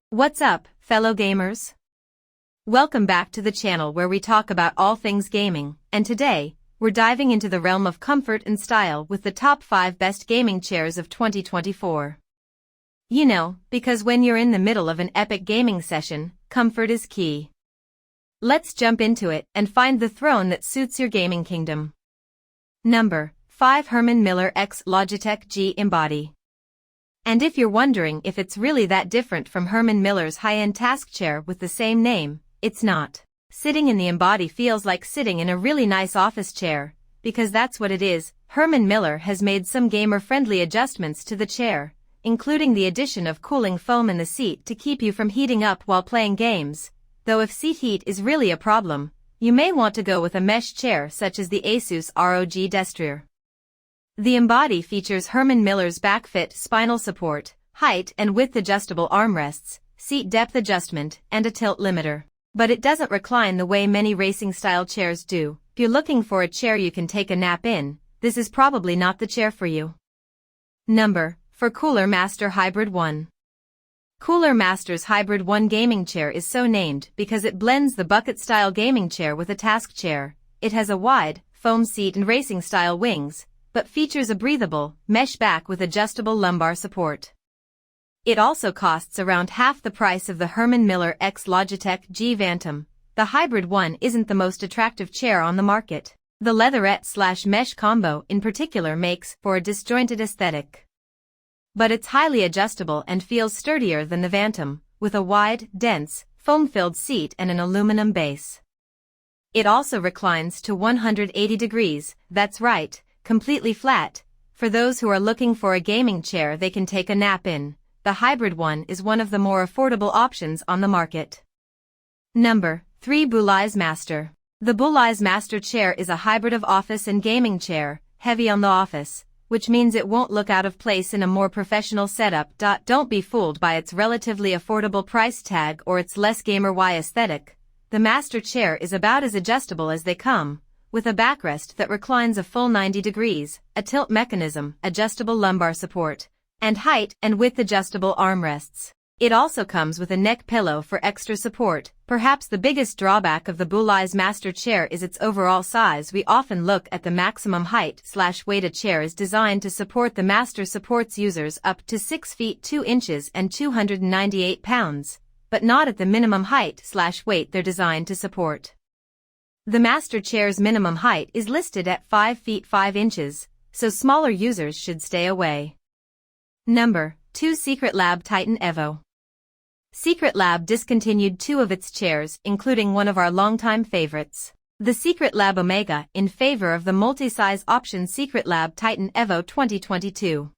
What's up, fellow gamers? Welcome back to the channel where we talk about all things gaming, and today, we're diving into the realm of comfort and style with the top 5 best gaming chairs of 2024. You know, because when you're in the middle of an epic gaming session, comfort is key. Let's jump into it and find the throne that suits your gaming kingdom. Number 5. Herman Miller X Logitech G Embody. And if you're wondering if it's really that different from Herman Miller's high-end task chair with the same name, it's not. Sitting in the Embody feels like sitting in a really nice office chair, because that's what it is. Herman Miller has made some gamer-friendly adjustments to the chair, including the addition of cooling foam in the seat to keep you from heating up while playing games. Though if seat heat is really a problem, you may want to go with a mesh chair such as the Asus ROG Destrier. The Embody features Herman Miller's back-fit spinal support, height and width adjustable armrests, seat depth adjustment, and a tilt limiter. But it doesn't recline the way many racing-style chairs do. If you're looking for a chair you can take a nap in, this is probably not the chair for you. Number 4. Cooler Master Hybrid 1. Cooler Master's Hybrid 1 gaming chair is so named because it blends the bucket-style gaming chair with a task chair. It has a wide, foam seat and racing-style wings, but features a breathable, mesh back with adjustable lumbar support. It also costs around half the price of the Herman Miller X Logitech G Vantum. The Hybrid 1 isn't the most attractive chair on the market. The leatherette/mesh combo in particular makes for a disjointed aesthetic. But it's highly adjustable and feels sturdier than the Vantum, with a wide, dense, foam-filled seat and an aluminum base. It also reclines to 180 degrees, that's right, completely flat. For those who are looking for a gaming chair they can take a nap in, the Hybrid 1 is one of the more affordable options on the market. Number 3. Bulai's Master. The Bulai's Master chair is a hybrid of office and gaming chair, heavy on the office, which means it won't look out of place in a more professional setup. Don't be fooled by its relatively affordable price tag or its less gamer-y aesthetic. The Master chair is about as adjustable as they come, with a backrest that reclines a full 90 degrees, a tilt mechanism, adjustable lumbar support, and height and width adjustable armrests. It also comes with a neck pillow for extra support. Perhaps the biggest drawback of the Bulai's Master chair is its overall size. We often look at the maximum height/weight. A chair is designed to support the Master supports users up to 6 feet 2 inches and 298 pounds, but not at the minimum height/weight they're designed to support. The Master chair's minimum height is listed at 5 feet 5 inches, so smaller users should stay away. Number 2. Secret Lab Titan Evo. Secret Lab discontinued 2 of its chairs, including one of our longtime favorites, the Secret Lab Omega, in favor of the multi-size option Secret Lab Titan Evo 2022.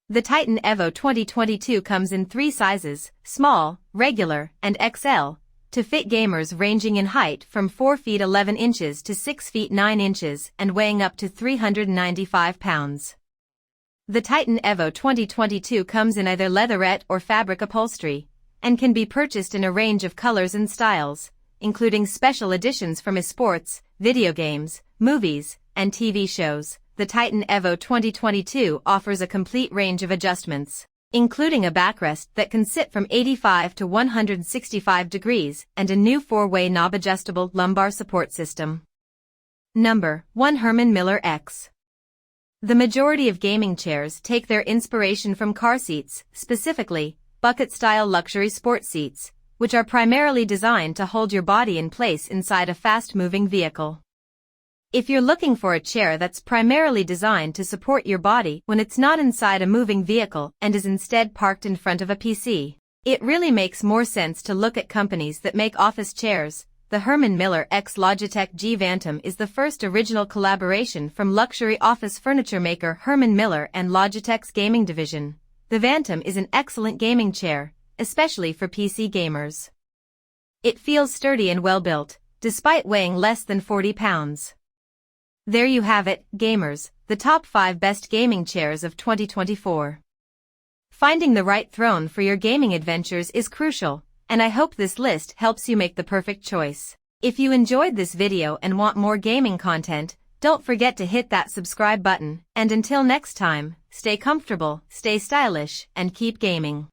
The Titan Evo 2022 comes in 3 sizes, small, regular, and XL, to fit gamers ranging in height from 4 feet 11 inches to 6 feet 9 inches and weighing up to 395 pounds. The Titan Evo 2022 comes in either leatherette or fabric upholstery, and can be purchased in a range of colors and styles, including special editions from esports, video games, movies, and TV shows. The Titan Evo 2022 offers a complete range of adjustments, including a backrest that can sit from 85 to 165 degrees and a new 4-way knob-adjustable lumbar support system. Number 1. Herman Miller X. The majority of gaming chairs take their inspiration from car seats, specifically, bucket-style luxury sport seats, which are primarily designed to hold your body in place inside a fast-moving vehicle. If you're looking for a chair that's primarily designed to support your body when it's not inside a moving vehicle and is instead parked in front of a PC, it really makes more sense to look at companies that make office chairs. The Herman Miller X Logitech G Vantum is the first original collaboration from luxury office furniture maker Herman Miller and Logitech's gaming division. The Vantum is an excellent gaming chair, especially for PC gamers. It feels sturdy and well-built, despite weighing less than 40 pounds. There you have it, gamers, the top 5 best gaming chairs of 2024. Finding the right throne for your gaming adventures is crucial, and I hope this list helps you make the perfect choice. If you enjoyed this video and want more gaming content, don't forget to hit that subscribe button, and until next time, stay comfortable, stay stylish, and keep gaming.